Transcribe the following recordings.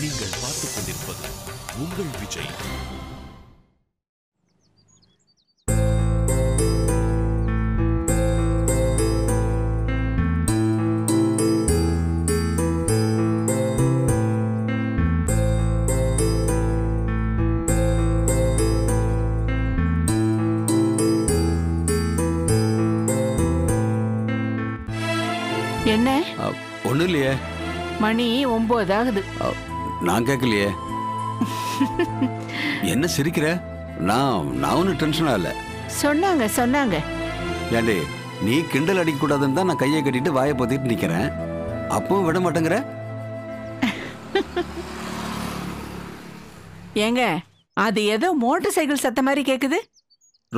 நீங்கள் பார்த்துக் கொண்டிருப்பது உங்கள் விஜய். என்ன? ஒண்ணு இல்லையே. மணி 9 ஆகுது. நான் கேட்கலையே. என்ன சிரிக்கிற? நான் ஒன்னும் டென்ஷனா இல்ல. சொன்னாங்க. ஏண்டி நீ கிண்டல் அடிக்க கூடாதுன்னு தான் நான் கையை கட்டிட்டு வாயை பொத்திட்டு நிக்கிறேன். அப்பவும் விட மாட்டேங்கிற. ஏங்க அது ஏதோ மோட்டார் சைக்கிள் சத்த மாதிரி கேக்குது.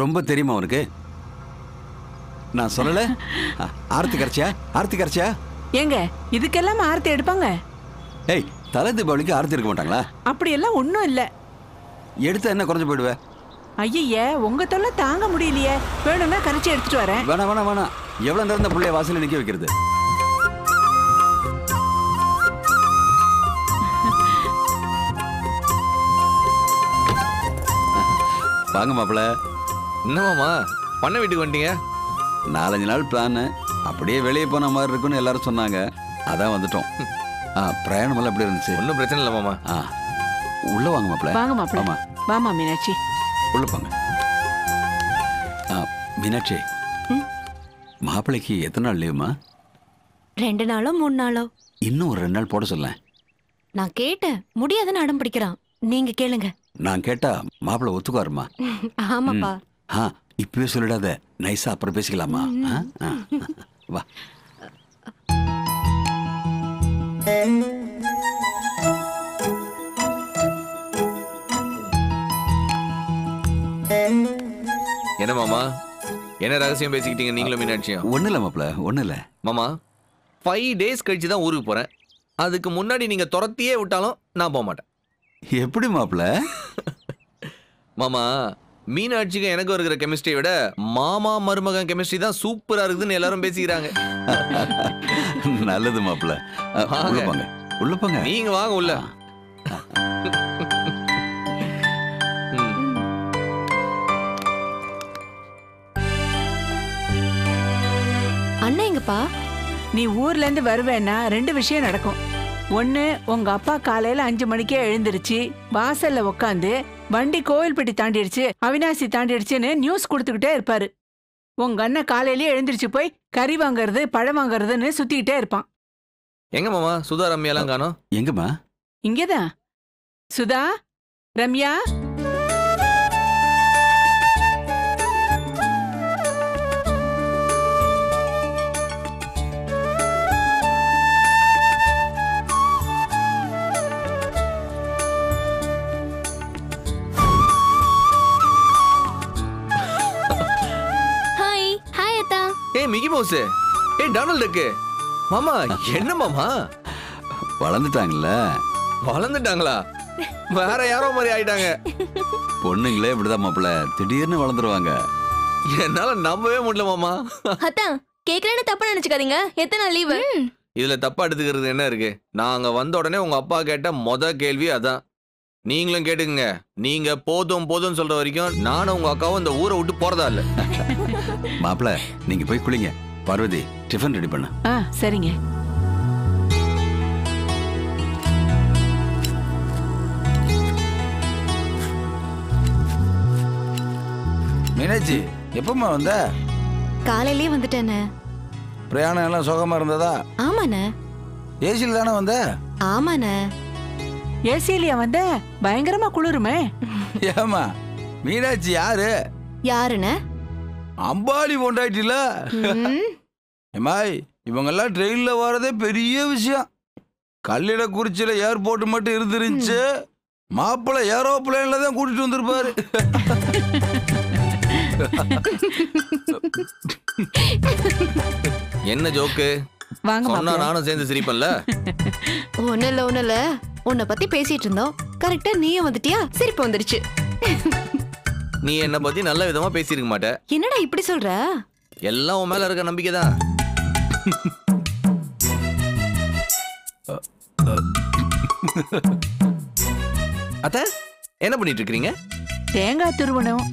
ரொம்ப தெரியுமா உனக்கு? நான் சொல்லல. ஆர்த்தி கரைச்சியா? ஏங்க இதுக்கெல்லாம் ஆர்த்தி எடுப்பாங்க? ஏய், தலை தீபாவளிக்கு ஆர்த்தி எடுக்க மாட்டாங்களா? அப்படியெல்லாம் ஒன்றும் இல்லை. எடுத்தா என்ன குறைஞ்சு போயிடுவே? ஐயே உங்க தொல்லை தாங்க முடியலையே. வேணும்னா கரைச்சி எடுத்துட்டு வரேன். வேணாம். எவ்வளவு நேரம் இந்த பிள்ளைய வாசல்ல நிக்க வைக்கிறது? வாங்க மாப்பிள்ள. என்ன மாமா பண்ண வீட்டுக்கு வந்துட்டீங்க? 4-5 நாள் பிளான். அப்படியே வெளியே போன மாதிரி இருக்குன்னு எல்லாரும் சொன்னாங்க. அதான் வந்துட்டோம். பிரயாணம் எல்லாம் எப்படி இருந்துச்சு? ஒன்றும் பிரச்சனை இல்லை மாமா. உள்ள வாங்க மாப்பிள்ள. வாங்க மாப்பிள்ள. வாமா மீனாட்சி. உள்ள போங்க. மீனாட்சி, மாப்பிள்ளைக்கு எத்தனை நாள் லீவுமா? 2 நாளோ 3 நாளோ. இன்னும் ஒரு 2 நாள் போட சொல்ல. நான் கேட்டேன், முடியாதுன்னு அடம் பிடிக்கிறான். நீங்க கேளுங்க. நான் கேட்டா மாப்பிள்ளை ஒத்துக்குவாருமா? ஆமாப்பா. இப்பவே சொல்லிடாத, நைஸா அப்புறம் பேசிக்கலாமா? வா. என்ன மாமா, என்ன ரகசியம் பேசிக்கிட்டீங்க நீங்களும் மீனாட்சியும்? ஒண்ணு இல்ல மாப்பிள்ள, ஒண்ணு இல்ல மாமா. 5 days கழிச்சு தான் ஊருக்கு போறேன். அதுக்கு முன்னாடி நீங்க துரத்தியே விட்டாலும் நான் போக மாட்டேன். எப்படி மாப்பிள்ள? மாமா, மீனாட்சிக்கு எனக்கு இருக்கிற கெமிஸ்ட்ரியை விட மாமா மருமகன் கெமிஸ்ட்ரி தான் சூப்பரா இருக்குதுன்னு எல்லாரும் பேசிக்கிறாங்க. நல்லது மாப்பிள்ள. உள்ள போங்க. நீங்க வாங்க உள்ள. அண்ணா எங்கப்பா? நீ ஊர்ல இருந்து வருவேன்னா 2 விஷயம் நடக்கும். ஒண்ணு, உங்க அப்பா காலையில 5 மணிக்கே எழுந்திருச்சு வாசல்ல உக்காந்து வண்டி கோவில்பட்டி தாண்டிடுச்சு, அவினாசி தாண்டிடுச்சுன்னு நியூஸ் கொடுத்துக்கிட்டே இருப்பாரு. உங்க அண்ணன் காலையிலேயே எழுந்திருச்சு போய் கறி வாங்கறது பழம் வாங்கறதுன்னு சுத்திக்கிட்டே இருப்பான். எங்க மாமா சுதா ரம்யாலாம் காணோம்? எங்கம்மா? இங்கேதான். Sudha, Ramya. Mickey mouse. Donald டக்கு. மாமா என்ன மாமா? வளர்ந்துட்டாங்கல்ல. வளர்ந்துட்டாங்களா? வேற யாரோ மாதிரி ஆயிட்டாங்க. பொண்ணுங்களே இப்படிதான் மாப்பிள்ள, திடீர்னு வளர்ந்துருவாங்க. என்னால நம்பவே முடியல மாமா. அதான் கேக்குறேன்னு தப்பா நினைச்சுக்காதீங்க. எத்தனை நாள் லீவு? இதுல தப்பா எடுத்துக்கிறது என்ன இருக்கு? நாங்க வந்த உடனே உங்க அப்பா கேட்ட முத கேள்வி அதான். நீங்களும் கேட்டுக்குங்க. நீங்க போதும் போதும் சொல்ற வரைக்கும் நானும் உங்க அக்காவும் இந்த ஊரை விட்டு போறதா இல்ல. மாப்பிள்ள, நீங்க போய் குளிங்க. பார்வதி, டிஃபன் ரெடி பண்ணு. சரிங்க. மீனாட்சி, எப்பமா வந்த? காலையிலேயே வந்துட்டேனே. பிரயாணம் எல்லாம் சுகமா இருந்ததா? ஆமாண்ணே. ஏசியில் தானே வந்த? ஆமாண்ணே. ஏசிலியா வந்த? பயங்கரமா குளிருமே. ஏமா, மீனாட்சி யாரு? யாருண்ணே? அம்பானி பொண்டாட்டில. ஏமாய், இவங்கெல்லாம் ட்ரெயின்ல வர்றதே பெரிய விஷயம். கல்லிடக்குறிச்சியில ஏர்போர்ட் மட்டும் இருந்துருந்துச்சு, மாப்பிள்ளை ஏரோப்ளேன்ல தான் கூட்டிட்டு வந்திருப்பாரு. என்ன ஜோக்கு? சொன்னா நானும் சேர்ந்து சிரிப்பேன்ல. ஒண்ணு இல்ல, உன்னை பத்தி பேசிட்டு இருந்தோம். கரெக்டா நீயும் வந்துட்டியா? சிரிப்பு வந்துருச்சு. நீ என்ன பத்தி நல்ல விதமா பேசிருக்க மாட்ட. என்னடா இப்படி சொல்ற? எல்லாம் உன் மேல இருக்க நம்பிக்கை தான். அத்த என்ன பண்ணிட்டு இருக்கீங்க? தேங்காய் துருவணும்.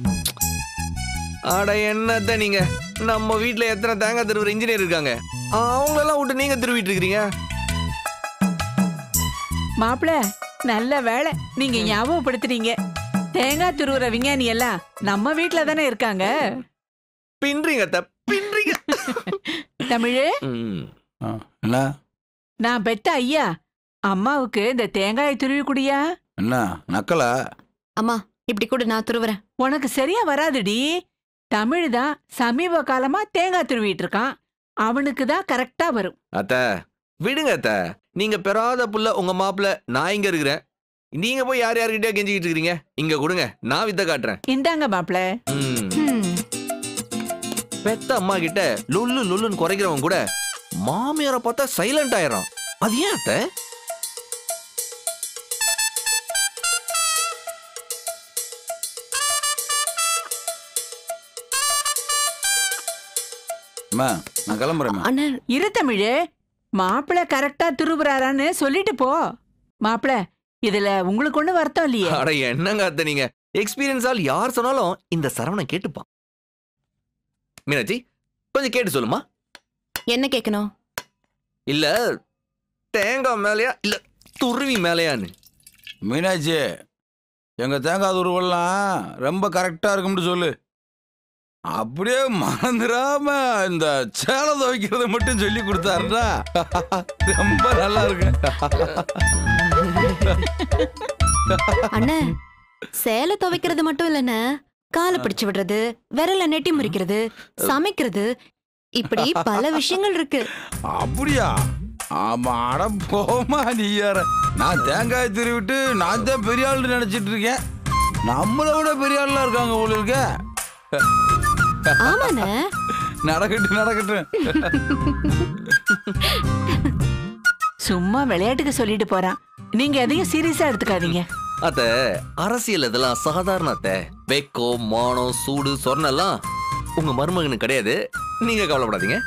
அட என்னத்த நீங்க, நம்ம வீட்ல எத்தனை தேங்காய் திருவுற இன்ஜினியர் இருக்காங்க, அவங்களெல்லாம் விட்டு நீங்க திருவிட்டு இருக்கிறீங்க. மாப்பிள நல்ல வேலை நீங்க ஞாபகப்படுத்துறீங்க. தேங்காய் துருவுற விஞ்ஞானி எல்லாம் நம்ம வீட்ல தானே இருக்காங்க. பின்றீங்க அத்த, பின்றீங்க. தமிழு, என்ன நான் பெத்த ஐயா அம்மாவுக்கு இந்த தேங்காய் துருவி குடியா. என்ன நக்கலா? அம்மா இப்படி கூட நான் துருவுறேன். உனக்கு சரியா வராதுடி. தமிழ் தான் சமீப காலமா தேங்காய் துருவிட்டு இருக்கான். அவனுக்கு தான் கரெக்டா வரும். அத்த விடுங்க அத்த, நீங்க பெறாத புள்ள உங்க மாப்பிள்ள, நான் இங்க இருக்கிறேன். நீங்க போய் யார் யார்கிட்டயா கெஞ்சிக்கிட்டு இருக்கீங்க? இங்க கொடுங்க, நான் வித்த காட்டுறேன். இந்தாங்க மாப்பிள. பெத்த அம்மா கிட்ட லொல்லு லொல்லுன்னு குறைக்கிறவன் கூட மாமியாரை பார்த்தா சைலண்ட் ஆயிடும். அது ஏன் அத்த? நான் கிளம்புறேன். அண்ணா இரு தமிழு, மாப்பிள கரெக்டா துருவுறாரான்னு சொல்லிட்டு போ. மாப்பிள இதுல உங்களுக்கு ஒண்ணு வருத்தம் இல்லையே? அட என்னங்க அத்த நீங்க, எக்ஸ்பீரியன்ஸ் ஆல் யார் சொன்னாலும் இந்த சரவணன் கேட்டுப்பான். மீனாட்சி கொஞ்சம் கேட்டு சொல்லுமா. என்ன கேட்கணும்? இல்ல தேங்காய் மேலையா இல்ல துருவி மேலையான்னு. மீனாட்சி, எங்க தேங்காய் துருவெல்லாம் ரொம்ப கரெக்டா இருக்கும்னு சொல்லு. அப்படியே மறந்துடாம இந்த சேலை துவைக்கிறத மட்டும் சொல்லி கொடுத்தாருடா, ரொம்ப நல்லா இருக்கு. அண்ணா சேலை துவைக்கிறது மட்டும் இல்லைண்ணே, காலை பிடிச்சு விடுறது, விரல நெட்டி முறிக்கிறது, சமைக்கிறது, இப்படி பல விஷயங்கள் இருக்கு. அப்படியா? ஆமா, அட போமா நீ யார. நான் தேங்காய் திருவிட்டு நான் தான் பெரிய ஆள் நினைச்சிட்டு இருக்கேன். நம்மளை விட பெரிய ஆள்லாம் இருக்காங்க உங்களுக்கு. ஆமாண்ணே. நடக்கட்டும் நடக்கட்டும். சும்மா விளையாட்டுக்கு சொல்லிட்டு போறான். நீங்க எதையும் சீரியஸா எடுத்துக்காதீங்க. அத்த அரசியல் இதெல்லாம் சாதாரண அத்த. வெக்கம் மானம் சூடு சொர்ணெல்லாம் உங்க மருமகனுக்கு கிடையாது, நீங்க கவலைப்படாதீங்க.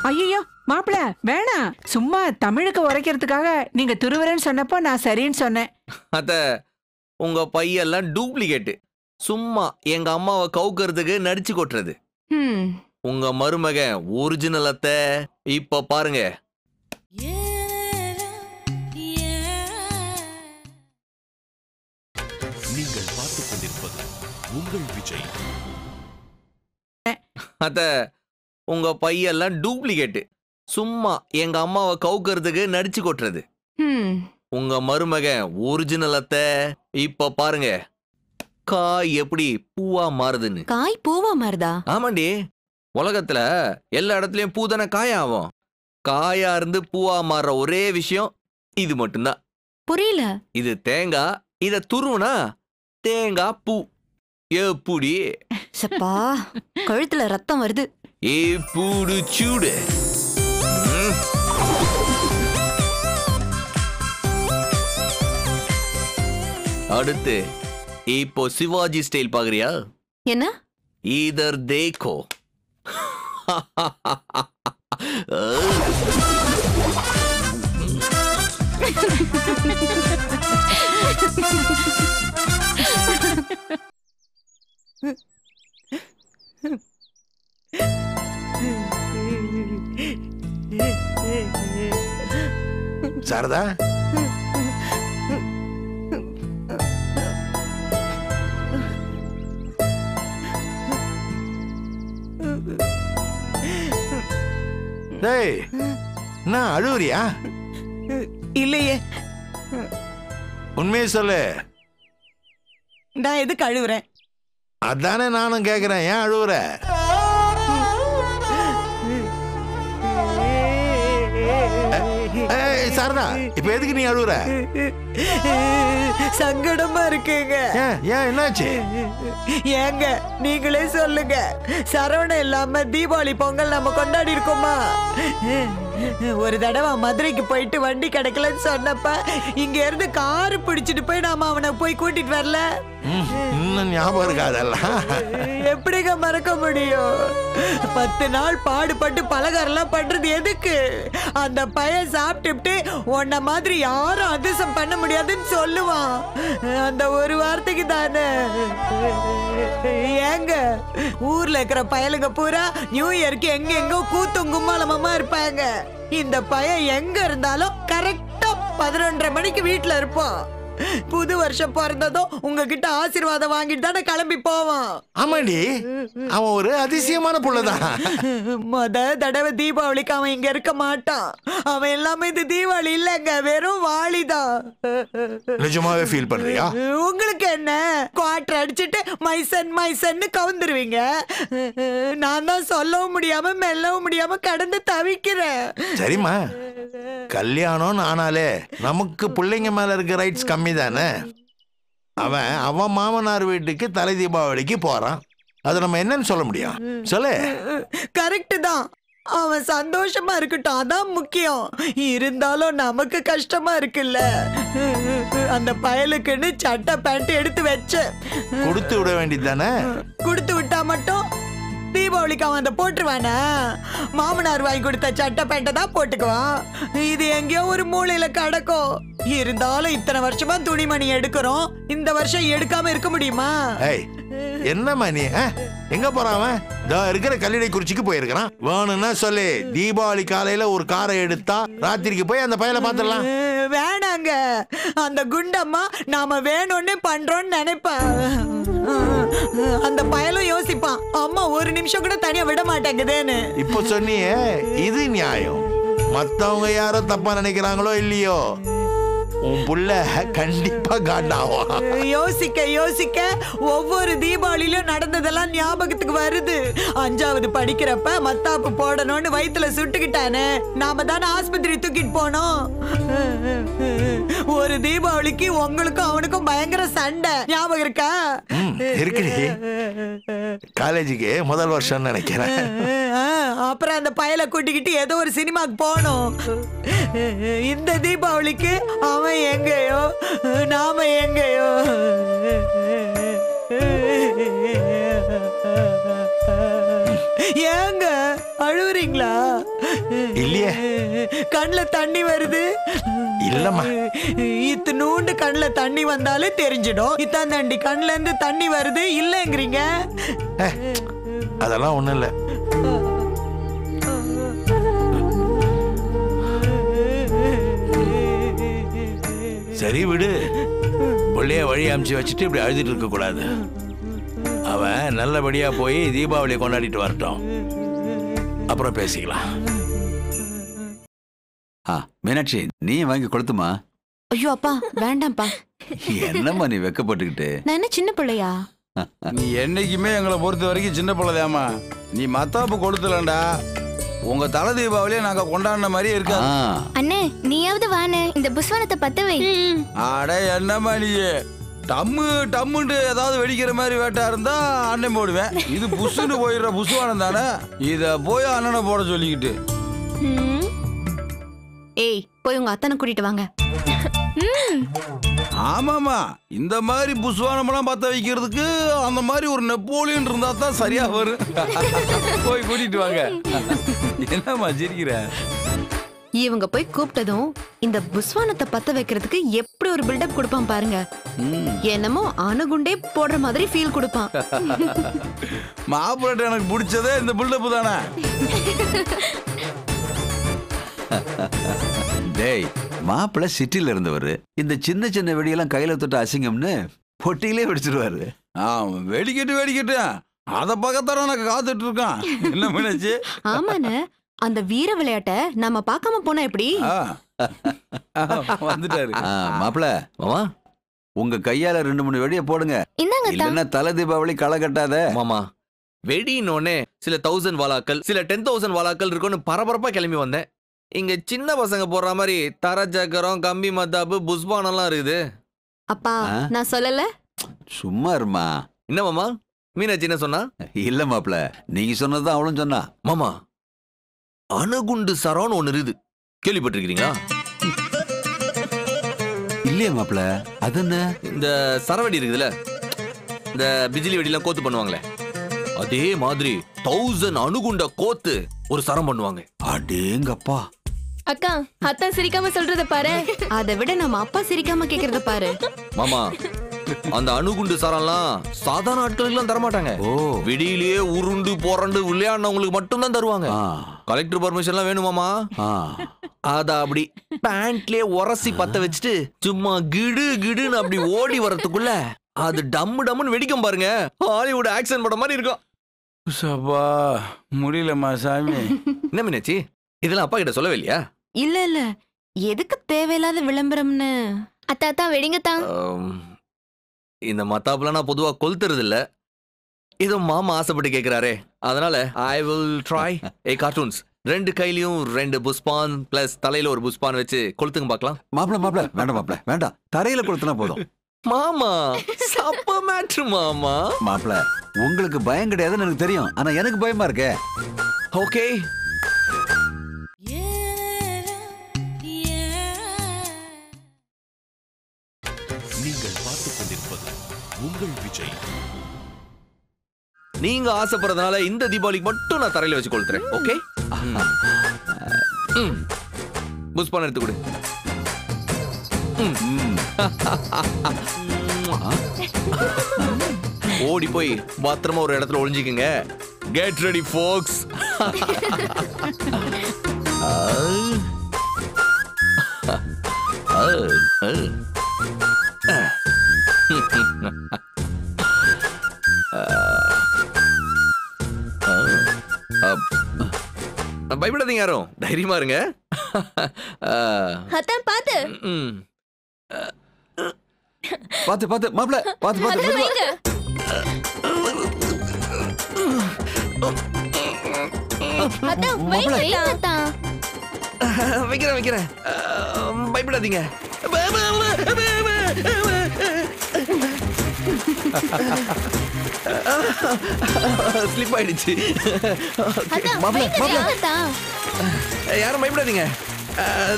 ஐயோ மாப்பிள வேணாம். சும்மா தமிழுக்கு உரைக்கிறதுக்காக நீங்க துருவரன்னு சொன்னப்போ நான் சரின்னு சொன்னேன். அத்த உங்க பையெல்லாம் டூப்ளிகேட்டு, சும்மா எங்க அம்மாவை கவுக்கிறதுக்கு நடிச்சு கொட்டுறது. உங்க மருமகன் ஒரிஜினல் அத்த. இப்ப பாருங்க. நீங்கள் பார்த்துக் கொண்டிருப்பது உங்கள் விஜய். அத்த உங்க பையெல்லாம் டூப்ளிகேட்டு, சும்மா எங்க அம்மாவை கவுக்கிறதுக்கு நடிச்சு கொட்டுறது. உங்க மருமகன் ஒரிஜினல் அத்த. இப்ப பாருங்க காய் எப்படி பூவா மாறுதுன்னு. காய் பூவா மாறுதா? ஆமாண்டி, உலகத்துல எல்லா இடத்துலயும் பூ தானே காயாகும். காயா இருந்து பூவா மாறுற ஒரே விஷயம் இது மட்டும்தான். புரியல. இது தேங்காய், இத துருவுனா தேங்காய் பூ. எப்படி சப்பா, கழுத்துல ரத்தம் வருது. பூடு சூடு. அடுத்து இப்போ சிவாஜி ஸ்டைல் பாக்குறியா? என்ன? இதர் தேக்கோ. சாரதா, டேய் நான் அழுவுறியா? இல்லையே. உண்மையை சொல்லு. நான் எதுக்கு அழுவுறேன்? அதானே நானும் கேக்குறேன், ஏன் அழுவுற? சாரதா, இப்ப எதுக்கு நீ அழுவுற? சங்கடமா இருக்குங்க. ஏன் என்னாச்சு? ஏங்க நீங்களே சொல்லுங்க, சரவணன் இல்லாம தீபாவளி பொங்கல் நம்ம கொண்டாடி இருக்கோமா? ஒரு தடவை மதுரைக்கு போயிட்டு வண்டி கிடைக்கலன்னு சொன்னப்ப இங்க இருந்து காரு பிடிச்சிட்டு போய் நாம அவனை போய் கூட்டிட்டு வரல. இன்னும் ஞாபகம் இருக்காதெல்லாம். எப்படிங்க மறக்க முடியும்? 10 நாள் பாடுபட்டு பலகாரம்லாம் பண்றது எதுக்கு? அந்த பையன் சாப்பிட்டுட்டு உன்ன மாதிரி யாரும் அதிசயம் பண்ண முடியாதுன்னு சொல்லுவான். அந்த ஒரு வார்த்தைக்கு தானே. ஏங்க ஊர்ல இருக்கிற பயலுங்க பூரா நியூ இயர்க்கு எங்க எங்கோ கூத்தும் கும்மாளமா இருப்பாங்க. இந்த பையன் எங்க இருந்தாலும் கரெக்டா 11:30 மணிக்கு வீட்டுல இருப்பான். புது வருஷம் பிறந்ததும் உங்ககிட்ட ஆசீர்வாதம் வாங்கிட்டு தானே கிளம்பி போவான். ஆமாண்டி, அவன் ஒரு அதிசயமான புள்ளதான். தடவை தீபாவளிக்கு அவன் இங்க இருக்க மாட்டான். அவன் எல்லாமே இது தீபாவளி இல்லங்க, வெறும் வாளிதான். நிஜமாவே ஃபீல் பண்றியா? உங்களுக்கு என்ன, குவார்டர் அடிச்சுட்டு மைசன்னு கவுந்துருவீங்க. நான் தான் சொல்லவும் முடியாம மெல்லவும் முடியாம கடந்து தவிக்கிறேன். சரிம்மா, கல்யாணம் ஆனாலே நமக்கு பிள்ளைங்க மேல இருக்க ரைட்ஸ் கம்மி தானே. அவன் மாமனார் வீட்டுக்கு தலை தீபாவளிக்கு போறான். அது நம்ம என்னன்னு சொல்ல முடியும்? சொல்லு. கரெக்ட் தான், அவன் சந்தோஷமா இருக்கட்டும், அதான் முக்கியம். இருந்தாலும் நமக்கு கஷ்டமா இருக்குல்ல. அந்த பயலுக்குன்னு சட்டை பேண்ட் எடுத்து வச்சு கொடுத்து விட வேண்டியது தானே. கொடுத்து விட்டா மட்டும் தீபாவளிக்கு அவன் அதை போட்டுருவானா? மாமனார் வாங்கி கொடுத்த சட்டை பேண்ட்டை தான் போட்டுக்குவான். இது எங்கேயோ ஒரு மூலையில கிடக்கும். இருந்தாலும் இத்தனை வருஷமா துணிமணி எடுக்கிறோம், இந்த வருஷம் எடுக்காம இருக்க முடியுமா? என்னம்மா நீ எங்க போறான்? இருக்கிற கல்லிடை குறிச்சிக்கு போயிருக்கிறான். வேணும்னா சொல்லு, தீபாவளி காலையில ஒரு காரை எடுத்தா ராத்திரிக்கு போய் அந்த பயலை பாத்துடலாம். வேணாங்க, அந்த குண்டம்மா நாம வேணும்னு பண்றோம்னு நினைப்பான். அந்த பயலும் யோசிப்பான், அம்மா ஒரு நிமிஷம் கூட தனியா விட மாட்டேங்குதேன்னு. இப்போ சொன்னியே, இது நியாயம். மத்தவங்க யாரோ தப்பா நினைக்கிறாங்களோ இல்லையோ, உன் புள்ள கண்டிப்பா காண்டாவும். யோசிக்க யோசிக்க ஒவ்வொரு தீபாவளியிலும் நடந்ததெல்லாம் ஞாபகத்துக்கு வருது. 5வது படிக்கிறப்ப மத்தாப்பு போடணும்னு வயித்துல சுட்டுக்கிட்டானே, நாம தானே ஆஸ்பத்திரி தூக்கிட்டு போனோம். ஒரு தீபாவளிக்கு உங்களுக்கும் அவனுக்கும் பயங்கர சண்டை, ஞாபகம் இருக்கா? இருக்குடி, காலேஜுக்கு முதல் வருஷம் நினைக்கிறேன். அப்புறம் அந்த பயலை கூட்டிக்கிட்டு ஏதோ ஒரு சினிமாக்கு போனோம். இந்த தீபாவளிக்கு அவன் எங்கேயோ, நாம எங்கேயோ. ஏங்க அழுவுறீங்களா? இல்லையே, கண்ணுல தண்ணி வருது. இல்லம்மா, இத்தினூண்டு கண்ணுல தண்ணி வந்தாலே தெரிஞ்சிடும். இத்தாண்டி கண்ணுல இருந்து தண்ணி வருது இல்லைங்கிறீங்க. அதெல்லாம் ஒண்ணும் இல்ல. சரி விடு, பிள்ளைய வழி அமுச்சு வச்சுட்டு இப்படி அழுதுட்டு இருக்க கூடாது. அவன் நல்லபடியா போய் தீபாவளியை கொண்டாடிட்டு வரட்டும், அப்புறம் பேசிக்கலாம். மீனாட்சி, நீ வாங்கி கொளுத்துமா. ஐயோ அப்பா, வேண்டாம்ப்பா. என்னம்மா நீ வெக்கப்பட்டுக்கிட்டு? நான் என்ன சின்ன பிள்ளையா? நீ என்னைக்குமே எங்களை பொறுத்த வரைக்கும் சின்ன பிள்ளைதாமா. நீ மத்தாப்பு கொடுத்துலண்டா, உங்க தலை தீபாவளியை நாங்க கொண்டாடின மாதிரியே இருக்கா. அண்ணே, நீயாவது வானே, இந்த புஸ்வானத்தை பத்த வை. அட என்னம்மா நீ, டம்முன்ட்டு ஏதாவது வெடிக்கிற மாதிரி வேட்டா இருந்தா அண்ணன் போடுவேன். இது புஷ்ஷுன்னு போயிடுற புஷ்வானம் தானே, இத போய் அண்ணனை போட சொல்லிக்கிட்டு. ஏய், போய் உங்க அத்தனை கூட்டிட்டு வாங்க. ஆமாமா, இந்த மாதிரி புஷ்வானமெல்லாம் பத்த வைக்கிறதுக்கு அந்த மாதிரி ஒரு நெப்போலியன் இருந்தா தான் சரியா வரும். போய் கூட்டிட்டு வாங்க. என்னம்மா சிரிக்கிற? இவங்க போய் கூப்பிட்டதும் இந்த புஸ்வானத்தை பத்த வைக்கிறதுக்கு எப்படி ஒரு பில்டப் கொடுப்பான் பாருங்க. என்னமோ அணுகுண்டே போடுற மாதிரி ஃபீல் கொடுப்பான். மாப்பிள்ளை எனக்கு பிடிச்சதே இந்த பில்டப் தானே. டேய், மாப்பிள்ளை சிட்டில இருந்தவர். இந்த சின்ன சின்ன வெடியெல்லாம் கையில தொட்ட அசிங்கம்னு பொட்டியிலே வெடிச்சிருவாரு. வெடிக்கட்டு அத பக்கத்தார எனக்கு காத்துட்டு இருக்கான். என்ன மீனாச்சு? ஆமாண்ணே, அந்த வீர விளையாட்ட நம்ம பார்க்காம போனா எப்படி? வந்துட்டாரு மாப்பிள்ளை. மாமா, உங்க கையால 2-3 வெடிய போடுங்க. இல்லன்னா தலை தீபாவளி களை கட்டாத. மாமா, வெடினோடனே சில 1000 வாலாக்கள், சில 10,000 வாலாக்கள் இருக்குன்னு பரபரப்பா கிளம்பி வந்தேன். இங்க சின்ன பசங்க போடுற மாதிரி தர சக்கரம், கம்பி மத்தாப்பு, புஷ்பானம்லாம் இருக்குது. அப்பா, நான் சொல்லல. சும்மா இருமா. என்ன மாமா, மீனாட்சி என்ன சொன்னா? இல்ல மாப்பிள்ள, நீங்க சொன்னதான் அவளும் சொன்னா. மாமா, அணுகுண்டு சரம்னு ஒண்ணு இருக்குது, கேள்விப்பட்டிருக்கீங்களா? இல்லையே மாப்பிள்ள, அது என்ன? இந்த சரவெடி இருக்குதுல்ல, இந்த பிஜிலி வெடிலாம் கோத்து பண்ணுவாங்களே, அதே மாதிரி 1000 அணுகுண்ட கோத்து ஒரு சரம் பண்ணுவாங்க. அடேங்கப்பா. அக்கா, அத்தான் சிரிக்காம சொல்றத பாரு. அதை விட நம்ம அப்பா சிரிக்காம கேக்குறத பாரு. மாமா, அந்த அணுகுண்டு சரம்லாம் சாதாரண ஆட்களுக்கு தரமாட்டாங்க. விடியிலேயே உருண்டு போரண்டு விளையாடுனவங்களுக்கு மட்டும் தான் தருவாங்க. கலெக்டர் பர்மிஷன்லாம் வேணுமாமா? அத அப்படி பேண்ட்லயே உரசி பத்த வச்சுட்டு சும்மா கிடு கிடுன்னு அப்படி ஓடி வரதுக்குள்ள அது டம்மு டம்முன்னு வெடிக்கும் பாருங்க. ஹாலிவுட் ஆக்ஷன் படம் மாதிரி இருக்கும். சபா முடியலம்மா சாமி. என்ன மீனாச்சி, இதெல்லாம் அப்பா கிட்ட சொல்லவே இல்லையா? இல்ல எதுக்கு தேவையில்லாத விளம்பரம்னு. அத்தா வெடிங்கத்தான். இந்த மத்தாப்புலாம் நான் பொதுவா கொளுத்துறது இல்ல, ஏதோ மாமா ஆசைப்பட்டு கேட்கிறாரே, அதனால I will try A cartoons. 2 கையிலயும் 2 புஷ்பான் பிளஸ் தலையில ஒரு புஷ்பான் வச்சு கொளுத்துங்க பார்க்கலாம். மாப்பிள்ள வேண்டாம் மாப்பிள்ள, வேண்டாம், தரையில கொளுத்துனா போதும். மாமா சப்ப மேட்ரு மாமா. மாப்பிள்ள, உங்களுக்கு பயம் கிடையாதுன்னு எனக்கு தெரியும், ஆனா எனக்கு பயமா இருக்கே. ஓகே, நீங்கள் பார்த்துக் கொண்டிருப்பது உங்கள் விஜய். நீங்க ஆசைப்படுறதுனால இந்த தீபாவளிக்கு மட்டும் நான் தரையில வச்சு கொளுத்துறேன். ஓகே, புஷ்பான் எடுத்து கொடு. ஓடி போய் பத்திரமா ஒரு இடத்துல ஒளிஞ்சிக்குங்க. கெட் ரெடி ஃபோக்ஸ். பயப்படாதீங்க, யாரும் தைரியமா இருங்க. அத்தான் பாத்து பாத்து மாப்பிள்ள, பாத்து வைங்க. அத்தான் வைங்க அத்தான். வைக்கிறேன். பயப்படாதீங்க. ஸ்லிப் ஆயிடுச்சு. யாரும் பயப்படாதீங்க,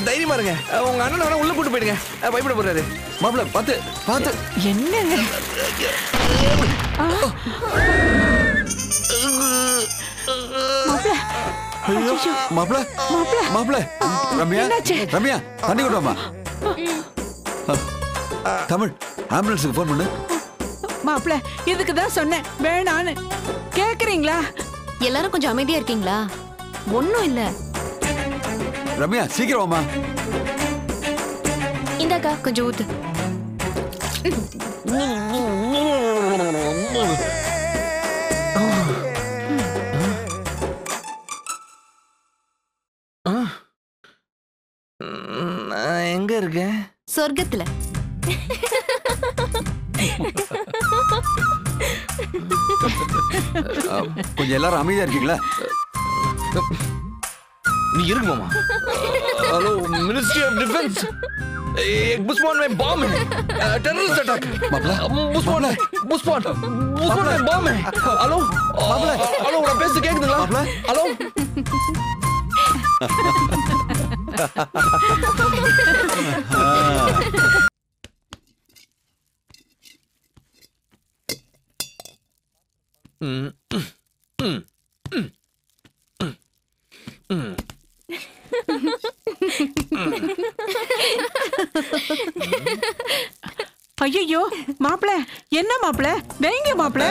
தைரியமா இருங்க. உங்க அண்ணன் வேணா உள்ள கூட்டு போயிடுங்க, பயப்பட போறாரு. மாப்பிள்ள பாத்து. என்னங்க மாப்பிள்ள, ரம்யா தண்ணி கொண்டு வாமா. தமிழ், ஆம்புலன்ஸுக்கு போன் பண்ணு. மாப்பிள்ள, இதுக்கு தான் சொன்னேன் வேணான்னு. கேக்குறீங்களா? எல்லாரும் கொஞ்சம் அமைதியா இருக்கீங்களா? ஒண்ணும் இல்ல. ரம்யா சீக்கிரம் வாமா. இந்தாக்கா கொஞ்சம் ஊத்து. நான் எங்க இருக்கேன்? சொர்க்கத்துல. கொஞ்சம் எல்லாரும் அமைதியா இருக்கீங்களா? நீ இருக்கு மாமா. हेलो, मिनिस्ट्री ऑफ डिफेंस, एक बुस्मान में बम है, टेररिस्ट अटैक. बुस्मान में बम है. हेलो हेलो, உன பேச கேக்குதுங்களா? हेलो. ஐயோ மாப்பிள்ள, என்ன மாப்பிள்ள, வைங்க மாப்பிள்ள.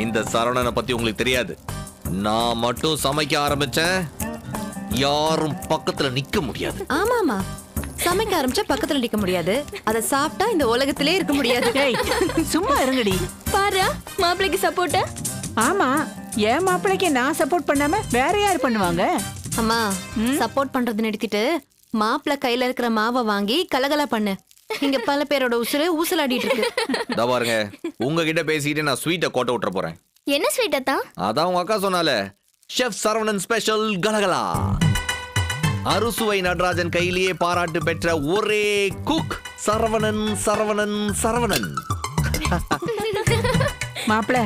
இந்த சரவணனை பத்தி உங்களுக்கு தெரியாது. நான் மட்டும் சமைக்க ஆரம்பிச்சேன், யாரும் பக்கத்துல நிக்க முடியாது. ஆமாமா, சமைக்க ஆரம்பிச்சா பக்கத்துல நிக்க முடியாது, அத சாப்பிட்டா இந்த உலகத்திலே இருக்க முடியாது. சும்மா இருங்கடி. பாரு, மாப்பிளைக்கு சப்போர்ட். ஆமா, என் மாப்பிளைக்கு நான் சப்போர்ட் பண்ணாம வேற யார் பண்ணுவாங்க? அம்மா, சப்போர்ட் பண்றது நிறுத்திட்டு மாப்பிள்ள கையில இருக்கிற மாவை வாங்கி கலகலா பண்ணு. இங்க பல பேரோட உசுறு ஊசலாடிட்டு இருக்கு. இதோ பாருங்க, உங்ககிட்ட பேசிக்கிட்டு நான் ஸ்வீட்டை கோட்டை விட்டுற போறேன். என்ன ஸ்வீட் அத்தா? அதான் உங்க அக்கா சொன்னால, ஷெஃப் சரவணன் ஸ்பெஷல் கலகலா. அறுசுவை நடராஜன் கையிலேயே பாராட்டு பெற்ற ஒரே குக் சரவணன். மாப்பிள்ள,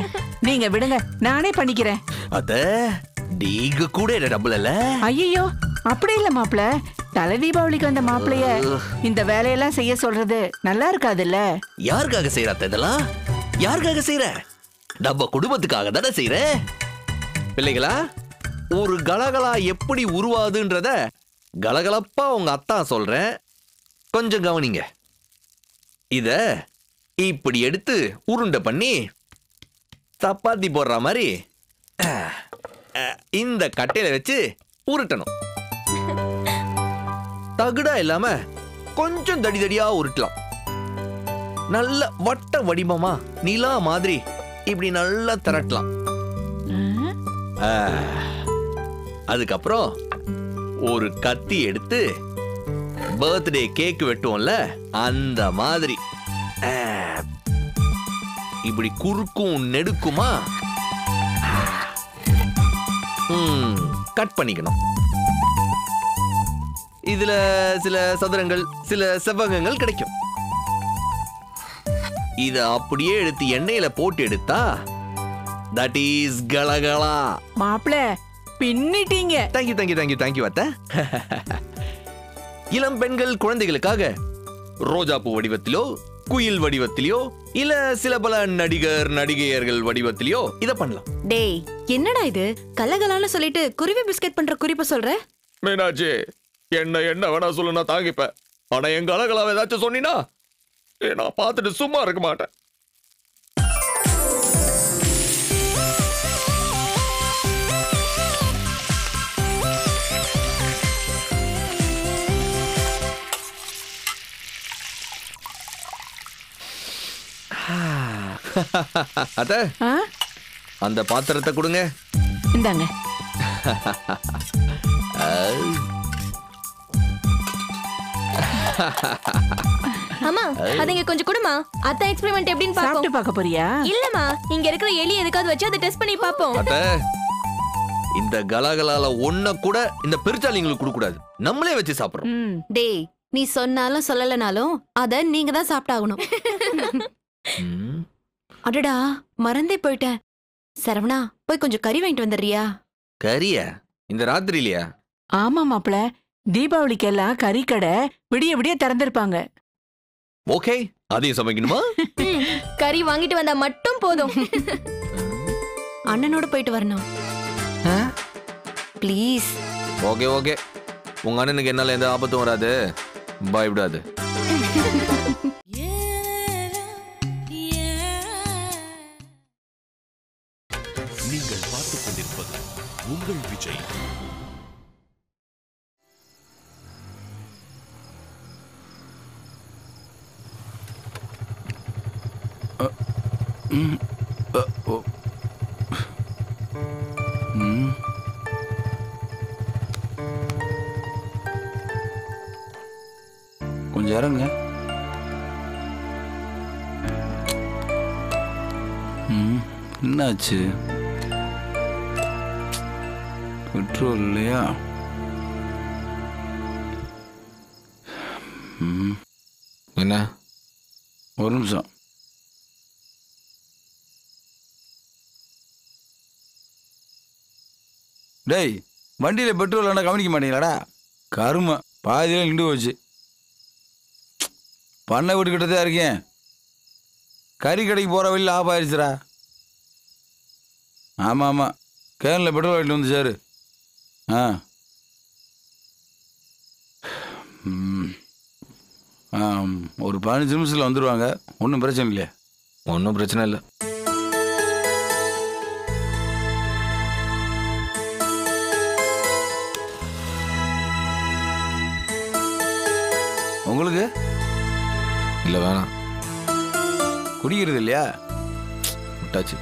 நீங்க விடுங்க, நானே பண்ணிக்கிறேன். அத நீங்க கூட என்ன டபுள் ஐயோ அப்படி இல்ல மாப்பிள, தலை தீபாவளிக்கு வந்த மாப்பிளைய இந்த வேலையெல்லாம் செய்ய சொல்றது நல்லா இருக்காதுல்ல. யாருக்காக செய்யறாத்த இதெல்லாம்? யாருக்காக செய்யற? நம்ம குடும்பத்துக்காக தானே செய்யற. பிள்ளைகளா, ஒரு கலகலா எப்படி உருவாதுன்றத கலகலப்பா உங்க அத்தா சொல்றேன், கொஞ்சம் கவனிங்க. இத இப்படி எடுத்து உருண்டை பண்ணி சப்பாத்தி போடுற மாதிரி இந்த கட்டையில வச்சு உருட்டணும். தகுடா இல்லாம கொஞ்சம் தடி தடியா உருட்டலாம். நல்ல வட்ட வடிவமா நிலா மாதிரி இப்படி நல்லா திரட்டலாம். அதுக்கப்புறம் ஒரு கத்தி எடுத்து பர்த்டே கேக் வெட்டுவோம்ல, அந்த மாதிரி இப்படி குறுக்கும் நெடுக்குமா கட் பண்ணிக்கணும். இதுல சில சதுரங்கள், சில செவ்வகங்கள் கிடைக்கும். இத அப்படியே எடுத்து எண்ணெயில போட்டு எடுத்தா தட் இஸ் கலகலா. மாப்பிள பின்னிட்டீங்க. தேங்க்யூ தேங்க்யூ தேங்க்யூ தேங்க்யூ அத்தை. இளம் பெண்கள் குழந்தைகளுக்காக ரோஜாப்பூ வடிவத்திலோ, குயில் வடிவத்திலோ, இல்ல சில பல நடிகர் நடிகையர்கள் வடிவத்திலோ இத பண்ணலாம். டேய், என்னடா இது கலகலான்னு சொல்லிட்டு குருவி பிஸ்கட் பண்ற குறிப்பை சொல்ற? மீனாட்சி, என்ன வேணா சொல்லு, நான் தாங்கிப்பேன். ஆனா எங்க அழகலாவை ஏதாச்சும் சொன்னீனா நான் பார்த்துட்டு சும்மா இருக்க மாட்டேன். அத அந்த பாத்திரத்தை கொடுங்க. இந்தாங்க. அம்மா, அதங்க கொஞ்சம் கொடுமா. அத்தை எக்ஸ்பெரிமெண்ட் எப்படின்னு சாப்பிட்டு பார்க்க போறியா? இல்லம்மா, இங்க இருக்கிற எலி எதுக்காவது வச்சு அதை டெஸ்ட் பண்ணி பாப்போம். அத்தை, இந்த கலகலால ஒண்ண கூட இந்த பெருச்சாலிங்களுக்கு கொடுக்க கூடாது, நம்மளே வச்சு சாப்பிடுறோம். டேய், நீ சொன்னாலும் சொல்லலனாலும் அத நீங்க தான் சாப்பிட்டாகணும். அடடா, மறந்தே போயிட்டேன். சரவணா, போய் கொஞ்சம் கறி வாங்கிட்டு வந்துடுறியா? கறியா? இந்த ராத்திரிலையா? ஆமா மாப்பிள, தீபாவளிக்கெல்லாம் கறி கடை விடிய விடிய திறந்திருப்பாங்க. ஓகே, அதையும் சமைக்கணுமா? கறி வாங்கிட்டு வந்தா மட்டும் போதும். அண்ணனோட போயிட்டு வரணும். ப்ளீஸ். ஓகே ஓகே, உங்க அண்ணனுக்கு என்னால எந்த ஆபத்தும் வராது, பயப்படாது. நீங்கள் பார்த்துக் கொண்டிருப்பது உங்கள் விஜய். கொஞ்சம் இறங்க. என்னாச்சு? பெட்ரோல் இல்லையா? என்ன? ஒரு நிமிஷம். டேய், வண்டியில பெட்ரோல் இல்லைன்னா கவனிக்க மாட்டீங்களாடா? கருமை பாதியில நின்று போச்சு. பண்ணை விட்டுக்கிட்டே தான் இருக்கேன். கறி கடைக்கு போகிற வழியில் ஆஃப் ஆயிடுச்சுடா. ஆமாம் ஆமாம், கேனில் பெட்ரோல் வாங்கிட்டு வந்து சார். ஒரு 15 நிமிஷத்தில் வந்துடுவாங்க. ஒன்றும் பிரச்சனை இல்லையா? ஒன்றும் பிரச்சனை இல்லை. உங்களுக்கு இல்லை, வேணாம். குடிக்கிறது இல்லையா? விட்டாச்சு.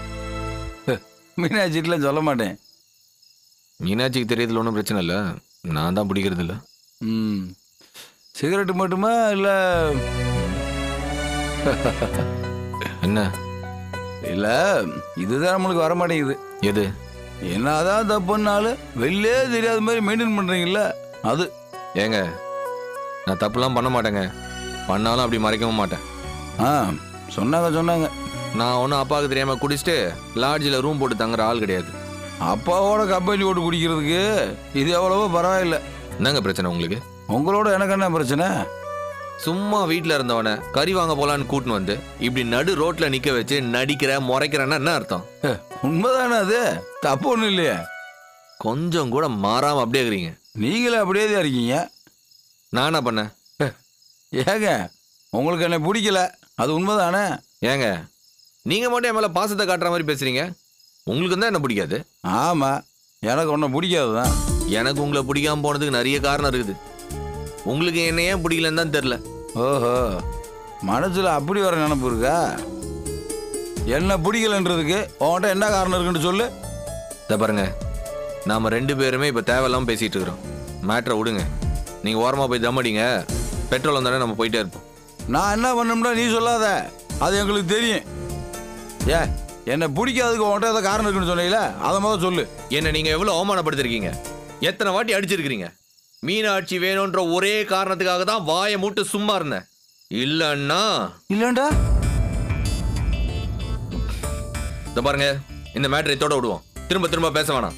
மீனாட்சிக்கெலாம் சொல்ல மாட்டேன். மீனாட்சிக்கு தெரியறதுல ஒன்றும் பிரச்சனை இல்லை, நான் தான் பிடிக்கிறது இல்லை. சிகரெட்டு மட்டுமா இல்லை? என்ன இல்லை, இதுதான் நம்மளுக்கு வர மாட்டேங்குது. எது? என்னதான் தப்புனாலும் வெளிலே தெரியாத மாதிரி மெயின்டைன் பண்ணுறீங்கள, அது. ஏங்க, நான் தப்புலாம் பண்ண மாட்டேங்க, பண்ணாலும் அப்படி மறைக்கவும் மாட்டேன். சொன்னாங்க. நான் ஒன்றும் அப்பாவுக்கு தெரியாமல் குடிச்சிட்டு லாட்ஜில் ரூம் போட்டு தங்குற ஆள் கிடையாது. அப்பாவோட கம்பெனி ஓட்டு குடிக்கிறதுக்கு இது எவ்வளவோ பரவாயில்ல. என்னங்க பிரச்சனை உங்களுக்கு? உங்களோட எனக்கு என்ன பிரச்சனை? சும்மா வீட்டில் இருந்தவனை கறி வாங்க போலான்னு கூட்டின்னு வந்து இப்படி நடு ரோட்ல நிக்க வச்சு நடிக்கிற முறைக்கிறன்னா என்ன அர்த்தம்? உண்மைதானே அது? தப்பு ஒன்றும் இல்லையே. கொஞ்சம் கூட மாறாம அப்படியே இருக்கிறீங்க. நீங்களே அப்படியே தான் இருக்கீங்க. நான் என்ன பண்ணேன்? ஏங்க உங்களுக்கு என்ன பிடிக்கல, அது உண்மைதானே? ஏங்க நீங்க மட்டும் என் மேல பாசத்தை காட்டுற மாதிரி பேசுறீங்க. உங்களுக்கு தான் என்ன பிடிக்காது? ஆமா, எனக்கு ஒன்றும் பிடிக்காது தான். எனக்கு உங்களை பிடிக்காம போனதுக்கு நிறைய காரணம் இருக்குது. உங்களுக்கு என்ன ஏன் பிடிக்கலன்னு தான் தெரியல. ஓஹோ, மனசுல அப்படி வர நினப்பு இருக்கா? என்ன பிடிக்கலன்றதுக்கு உன்கிட்ட என்ன காரணம் இருக்குன்னு சொல்லு. இதை பாருங்க, நாம 2 பேருமே இப்ப தேவையில்லாம பேசிட்டு இருக்கிறோம். மேட்ரை விடுங்க. நீங்க ஓரமா போய் தம் அடிங்க. பெட்ரோல் வந்தானே நம்ம போயிட்டே இருப்போம். நான் என்ன பண்ணோம்னா நீ சொல்லாத, அது எங்களுக்கு தெரியும். ஏ, என்ன பிடிக்காததுக்கு உன்கிட்ட ஏதோ காரணம் இருக்குன்னு சொன்னீங்களே, அதை முதல்ல சொல்லு. என்ன நீங்க எவ்வளவு அவமானப்படுத்திருக்கீங்க, எத்தனை வாட்டி அடிச்சிருக்கிறீங்க. மீனாட்சி வேணும்ன்ற ஒரே காரணத்துக்காக தான் வாயை மூட்டு சும்மா இருந்தேன். இல்லன்னா இல்லண்டா. இத பாருங்க, இந்த மேட்டரை இதோட விடுவோம். திரும்ப திரும்ப பேச வேணாம்.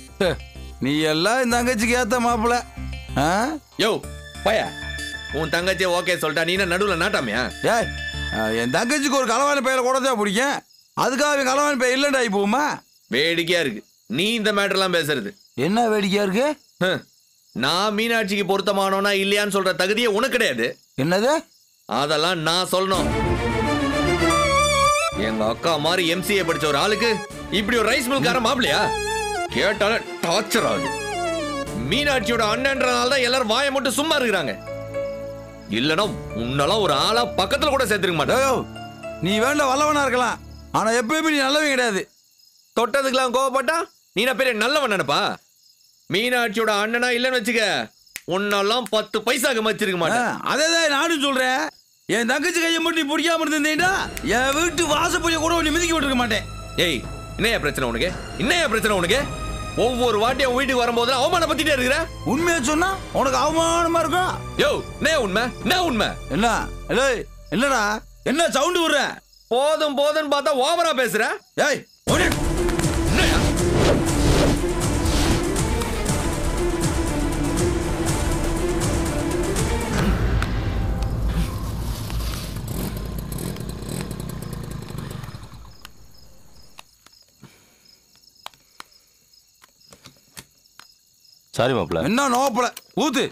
நீ எல்லாம் இந்த தங்கச்சிக்கு ஏத்த மாப்பிள்ள. யோ பய, உன் தங்கச்சியை ஓகே சொல்லிட்டா நீ என்ன நடுவில் நாட்டாமையா? ஏய், என் தங்கச்சிக்கு ஒரு களவாணி பையில கூட தான் பிடிக்கும், அதுக்காக அவன் களவாணி பைய இல்லைண்டா ஆகி போகுமா? வேடிக்கையா இருக்கு நீ இந்த மேட்டர்லாம் பேசுறது. என்ன வேடிக்கையா இருக்கு? நான் மீனாட்சிக்கு பொருத்தமானோனா இல்லையான்னு சொல்ற தகுதியே உனக்கு கிடையாது. என்னது? அதெல்லாம் நான் சொல்லணும். எங்க அக்கா மாதிரி MCA படிச்ச ஒரு ஆளுக்கு இப்படி ஒரு ரைஸ் மில்கார மாப்பிளையா? கேட்டால டார்ச்சர் ஆகுது. மீனாட்சியோட அண்ணன்றனால தான் எல்லாரும் வாயை மட்டும் சும்மா இருக்கிறாங்க. இல்லனா உன்னெல்லாம் ஒரு ஆளா பக்கத்துல கூட சேர்த்துருக்க மாட்டேன். நீ வேண்ட வல்லவனா இருக்கலாம், ஆனா எப்பயுமே நீ நல்லவன் கிடையாது. தொட்டதுக்கெல்லாம் கோவப்பட்டா நீ நான் பெரிய நல்லவன் நினைப்பா? மீனாட்சியோட அண்ணனா இல்லன்னு வச்சுக்க, உன்னெல்லாம் 10 பைசாக்கு மச்சிருக்க மாட்டேன். அதேதான் நானும் சொல்றேன். என் தங்கச்சி கையை மட்டும் நீ பிடிக்காம இருந்தீங்கன்னா என் வீட்டு வாசப்படிய கூட நீ மிதிக்க விட்டுருக்க மாட்டேன். ஏய், என்னையா பிரச்சனை உனக்கு? என்னையா பிரச்சனை உனக்கு? ஒவ்வொரு வாட்டியும் வீட்டுக்கு வரும்போது அவமானப்பத்திட்டே இருக்கிற. உண்மையை சொன்னா உனக்கு அவமானமா இருக்கும். யோ, என்ன உண்மை? என்ன உண்மை? என்ன என்னடா என்ன சவுண்ட் விடுற? போதும் போதும்னு பார்த்தா ஓவரா பேசுற. ஏய், என்னையா? சாரி மாப்பிள்ள. என்ன நோப்பல ஊத்து.